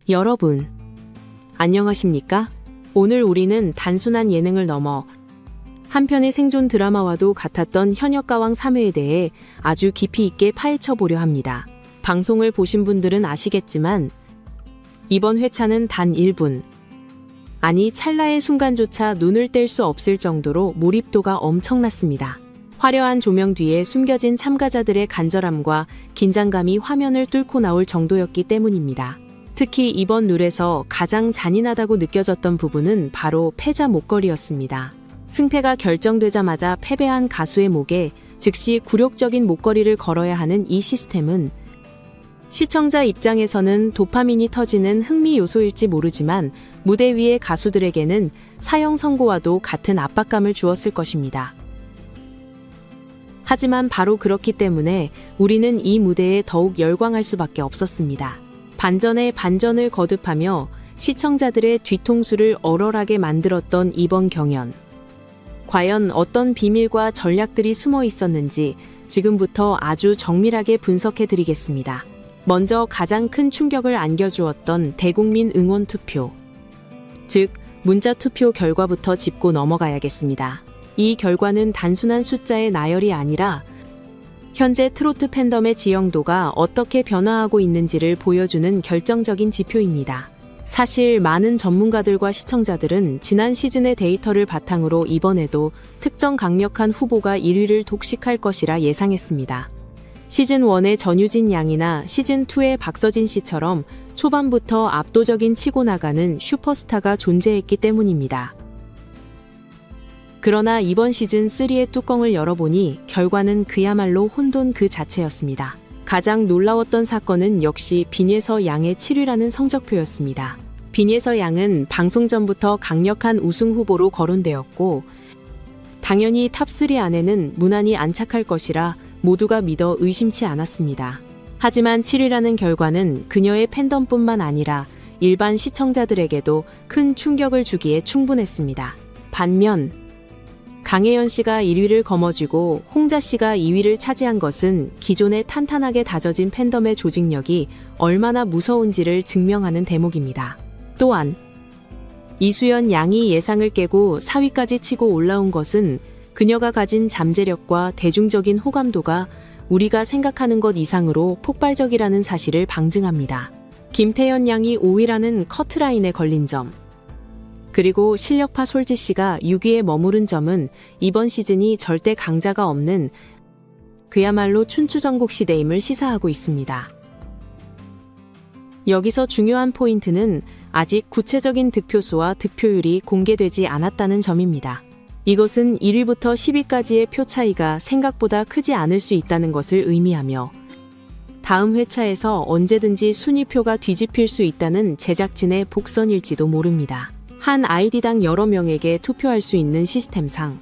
여러분, 안녕하십니까? 오늘 우리는 단순한 예능을 넘어 한편의 생존 드라마와도 같았던 현역가왕 3회에 대해 아주 깊이 있게 파헤쳐 보려 합니다. 방송을 보신 분들은 아시겠지만 이번 회차는 단 1분, 아니 찰나의 순간조차 눈을 뗄 수 없을 정도로 몰입도가 엄청났습니다. 화려한 조명 뒤에 숨겨진 참가자들의 간절함과 긴장감이 화면을 뚫고 나올 정도였기 때문입니다. 특히 이번 룰에서 가장 잔인하다고 느껴졌던 부분은 바로 패자 목걸이였습니다. 승패가 결정되자마자 패배한 가수의 목에 즉시 굴욕적인 목걸이를 걸어야 하는 이 시스템은 시청자 입장에서는 도파민이 터지는 흥미 요소일지 모르지만 무대 위의 가수들에게는 사형 선고와도 같은 압박감을 주었을 것입니다. 하지만 바로 그렇기 때문에 우리는 이 무대에 더욱 열광할 수밖에 없었습니다. 반전에 반전을 거듭하며 시청자들의 뒤통수를 얼얼하게 만들었던 이번 경연. 과연 어떤 비밀과 전략들이 숨어 있었는지 지금부터 아주 정밀하게 분석해 드리겠습니다. 먼저 가장 큰 충격을 안겨주었던 대국민 응원 투표. 즉, 문자 투표 결과부터 짚고 넘어가야겠습니다. 이 결과는 단순한 숫자의 나열이 아니라 현재 트로트 팬덤의 지형도가 어떻게 변화하고 있는지를 보여주는 결정적인 지표입니다. 사실 많은 전문가들과 시청자들은 지난 시즌의 데이터를 바탕으로 이번에도 특정 강력한 후보가 1위를 독식할 것이라 예상했습니다. 시즌1의 전유진 양이나 시즌2의 박서진 씨처럼 초반부터 압도적인 치고 나가는 슈퍼스타가 존재했기 때문입니다. 그러나 이번 시즌3의 뚜껑을 열어보니 결과는 그야말로 혼돈 그 자체였습니다. 가장 놀라웠던 사건은 역시 빈예서 양의 7위라는 성적표였습니다. 빈예서 양은 방송 전부터 강력한 우승 후보로 거론되었고 당연히 탑3 안에는 무난히 안착할 것이라 모두가 믿어 의심치 않았습니다. 하지만 7위라는 결과는 그녀의 팬덤뿐만 아니라 일반 시청자들에게도 큰 충격을 주기에 충분했습니다. 반면 강혜연 씨가 1위를 거머쥐고 홍자 씨가 2위를 차지한 것은 기존에 탄탄하게 다져진 팬덤의 조직력이 얼마나 무서운지를 증명하는 대목입니다. 또한 이수연 양이 예상을 깨고 4위까지 치고 올라온 것은 그녀가 가진 잠재력과 대중적인 호감도가 우리가 생각하는 것 이상으로 폭발적이라는 사실을 방증합니다. 김태현 양이 5위라는 커트라인에 걸린 점, 그리고 실력파 솔지 씨가 6위에 머무른 점은 이번 시즌이 절대 강자가 없는 그야말로 춘추전국 시대임을 시사하고 있습니다. 여기서 중요한 포인트는 아직 구체적인 득표수와 득표율이 공개되지 않았다는 점입니다. 이것은 1위부터 10위까지의 표 차이가 생각보다 크지 않을 수 있다는 것을 의미하며 다음 회차에서 언제든지 순위표가 뒤집힐 수 있다는 제작진의 복선일지도 모릅니다. 한 아이디당 여러 명에게 투표할 수 있는 시스템상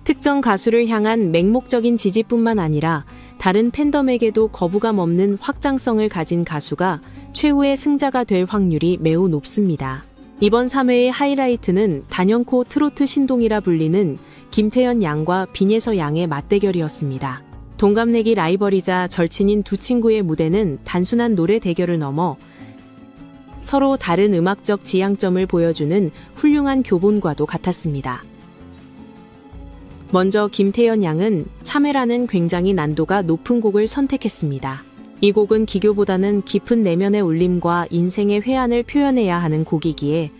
특정 가수를 향한 맹목적인 지지뿐만 아니라 다른 팬덤에게도 거부감 없는 확장성을 가진 가수가 최후의 승자가 될 확률이 매우 높습니다. 이번 3회의 하이라이트는 단연코 트로트 신동이라 불리는 김태현 양과 빈예서 양의 맞대결이었습니다. 동갑내기 라이벌이자 절친인 두 친구의 무대는 단순한 노래 대결을 넘어 서로 다른 음악적 지향점을 보여주는 훌륭한 교본과도 같았습니다. 먼저 김태현 양은 참외라는 굉장히 난도가 높은 곡을 선택했습니다. 이 곡은 기교보다는 깊은 내면의 울림과 인생의 회한을 표현해야 하는 곡이기에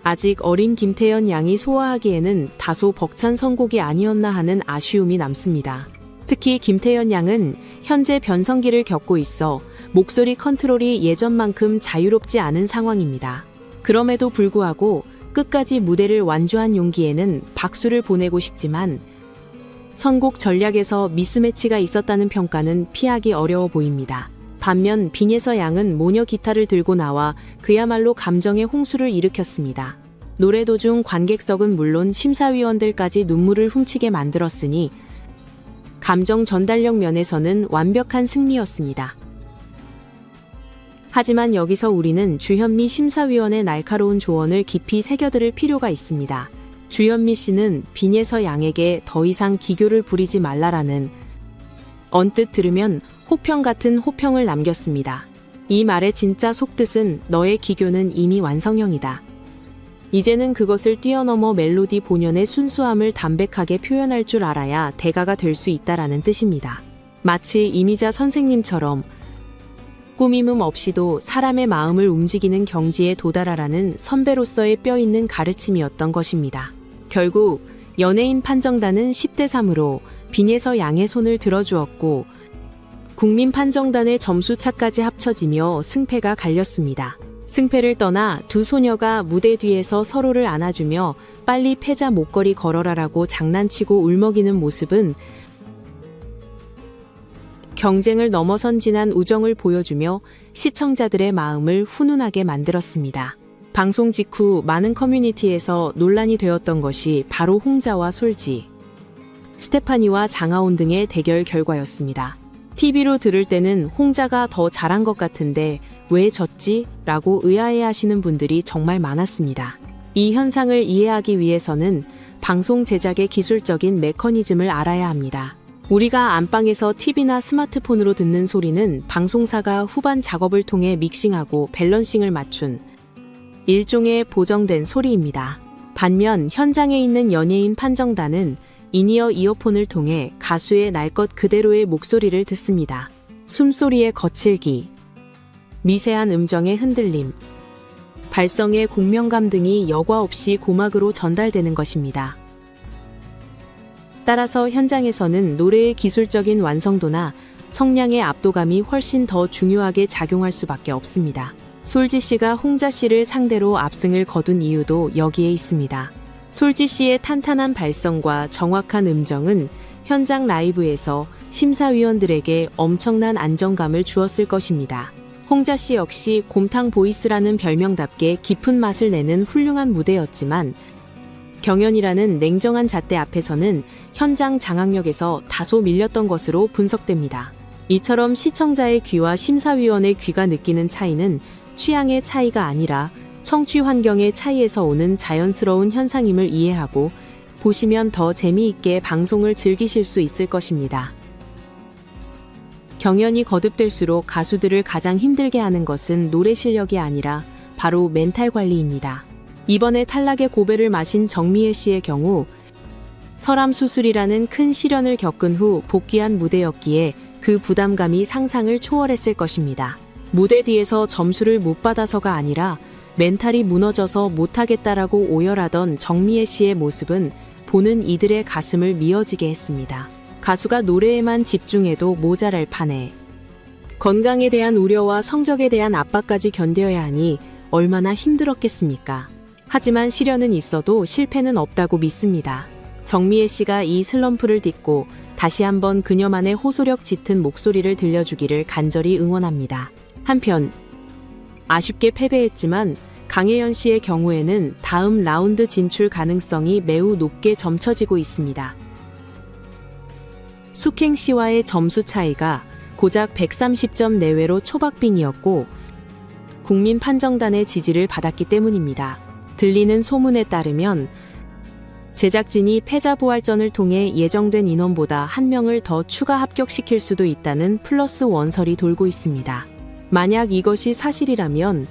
아직 어린 김태현 양이 소화하기에는 다소 벅찬 선곡이 아니었나 하는 아쉬움이 남습니다. 특히 김태현 양은 현재 변성기를 겪고 있어 목소리 컨트롤이 예전만큼 자유롭지 않은 상황입니다. 그럼에도 불구하고 끝까지 무대를 완주한 용기에는 박수를 보내고 싶지만 선곡 전략에서 미스매치가 있었다는 평가는 피하기 어려워 보입니다. 반면 빈예서 양은 모녀 기타를 들고 나와 그야말로 감정의 홍수를 일으켰습니다. 노래 도중 관객석은 물론 심사위원들까지 눈물을 훔치게 만들었으니 감정 전달력 면에서는 완벽한 승리였습니다. 하지만 여기서 우리는 주현미 심사위원의 날카로운 조언을 깊이 새겨들을 필요가 있습니다. 주현미 씨는 빈예서 양에게 더 이상 기교를 부리지 말라라는 언뜻 들으면 혹평 같은 호평을 남겼습니다. 이 말의 진짜 속뜻은 너의 기교는 이미 완성형이다. 이제는 그것을 뛰어넘어 멜로디 본연의 순수함을 담백하게 표현할 줄 알아야 대가가 될 수 있다라는 뜻입니다. 마치 이미자 선생님처럼 꾸밈음 없이도 사람의 마음을 움직이는 경지에 도달하라는 선배로서의 뼈 있는 가르침이었던 것입니다. 결국 연예인 판정단은 10대3으로 빈에서 양의 손을 들어주었고 국민 판정단의 점수차까지 합쳐지며 승패가 갈렸습니다. 승패를 떠나 두 소녀가 무대 뒤에서 서로를 안아주며 빨리 패자 목걸이 걸어라라고 장난치고 울먹이는 모습은 경쟁을 넘어선 진한 우정을 보여주며 시청자들의 마음을 훈훈하게 만들었습니다. 방송 직후 많은 커뮤니티에서 논란이 되었던 것이 바로 홍자와 솔지, 스테파니와 장하온 등의 대결 결과였습니다. TV로 들을 때는 홍자가 더 잘한 것 같은데 왜 졌지? 라고 의아해하시는 분들이 정말 많았습니다. 이 현상을 이해하기 위해서는 방송 제작의 기술적인 메커니즘을 알아야 합니다. 우리가 안방에서 TV나 스마트폰으로 듣는 소리는 방송사가 후반 작업을 통해 믹싱하고 밸런싱을 맞춘 일종의 보정된 소리입니다. 반면 현장에 있는 연예인 판정단은 인이어 이어폰을 통해 가수의 날 것 그대로의 목소리를 듣습니다. 숨소리의 거칠기, 미세한 음정의 흔들림, 발성의 공명감 등이 여과 없이 고막으로 전달되는 것입니다. 따라서 현장에서는 노래의 기술적인 완성도나 성량의 압도감이 훨씬 더 중요하게 작용할 수밖에 없습니다. 솔지 씨가 홍자 씨를 상대로 압승을 거둔 이유도 여기에 있습니다. 솔지 씨의 탄탄한 발성과 정확한 음정은 현장 라이브에서 심사위원들에게 엄청난 안정감을 주었을 것입니다. 홍자 씨 역시 곰탕 보이스라는 별명답게 깊은 맛을 내는 훌륭한 무대였지만 경연이라는 냉정한 잣대 앞에서는 현장 장악력에서 다소 밀렸던 것으로 분석됩니다. 이처럼 시청자의 귀와 심사위원의 귀가 느끼는 차이는 취향의 차이가 아니라 청취 환경의 차이에서 오는 자연스러운 현상임을 이해하고 보시면 더 재미있게 방송을 즐기실 수 있을 것입니다. 경연이 거듭될수록 가수들을 가장 힘들게 하는 것은 노래 실력이 아니라 바로 멘탈 관리입니다. 이번에 탈락의 고배를 마신 정미애 씨의 경우 설암 수술이라는 큰 시련을 겪은 후 복귀한 무대였기에 그 부담감이 상상을 초월했을 것입니다. 무대 뒤에서 점수를 못 받아서가 아니라 멘탈이 무너져서 못하겠다라고 오열하던 정미애 씨의 모습은 보는 이들의 가슴을 미어지게 했습니다. 가수가 노래에만 집중해도 모자랄 판에 건강에 대한 우려와 성적에 대한 압박까지 견뎌야 하니 얼마나 힘들었겠습니까? 하지만 시련은 있어도 실패는 없다고 믿습니다. 정미애 씨가 이 슬럼프를 딛고 다시 한번 그녀만의 호소력 짙은 목소리를 들려주기를 간절히 응원합니다. 한편 아쉽게 패배했지만 강혜연 씨의 경우에는 다음 라운드 진출 가능성이 매우 높게 점쳐지고 있습니다. 숙행 씨와의 점수 차이가 고작 130점 내외로 초박빙이었고 국민 판정단의 지지를 받았기 때문입니다. 들리는 소문에 따르면 제작진이 패자부활전을 통해 예정된 인원보다 한 명을 더 추가 합격시킬 수도 있다는 플러스 원설이 돌고 있습니다. 만약 이것이 사실이라면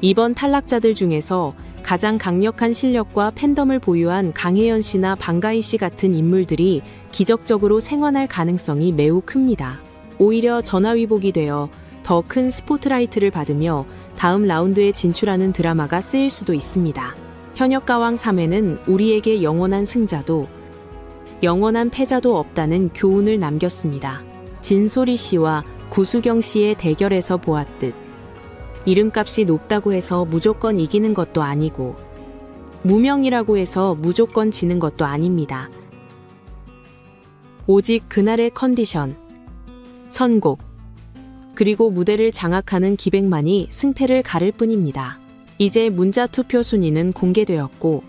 이번 탈락자들 중에서 가장 강력한 실력과 팬덤을 보유한 강혜연 씨나 방가희 씨 같은 인물들이 기적적으로 생환할 가능성이 매우 큽니다. 오히려 전화위복이 되어 더 큰 스포트라이트를 받으며 다음 라운드에 진출하는 드라마가 쓰일 수도 있습니다. 현역가왕 3회는 우리에게 영원한 승자도 영원한 패자도 없다는 교훈을 남겼습니다. 진소리 씨와 구수경 씨의 대결에서 보았듯 이름값이 높다고 해서 무조건 이기는 것도 아니고 무명이라고 해서 무조건 지는 것도 아닙니다. 오직 그날의 컨디션, 선곡, 그리고 무대를 장악하는 기백만이 승패를 가를 뿐입니다. 이제 문자투표 순위는 공개되었고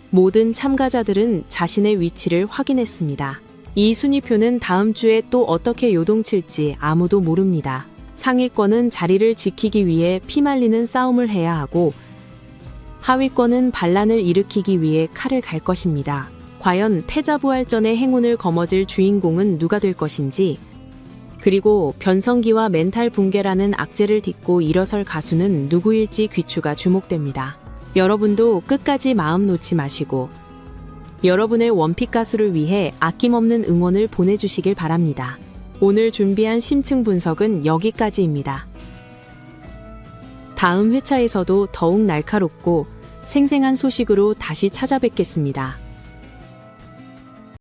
모든 참가자들은 자신의 위치를 확인했습니다. 이 순위표는 다음 주에 또 어떻게 요동칠지 아무도 모릅니다. 상위권은 자리를 지키기 위해 피말리는 싸움을 해야 하고 하위권은 반란을 일으키기 위해 칼을 갈 것입니다. 과연 패자부활전의 행운을 거머쥘 주인공은 누가 될 것인지 그리고 변성기와 멘탈 붕괴라는 악재를 딛고 일어설 가수는 누구일지 귀추가 주목됩니다. 여러분도 끝까지 마음 놓지 마시고 여러분의 원픽 가수를 위해 아낌없는 응원을 보내주시길 바랍니다. 오늘 준비한 심층 분석은 여기까지입니다. 다음 회차에서도 더욱 날카롭고 생생한 소식으로 다시 찾아뵙겠습니다.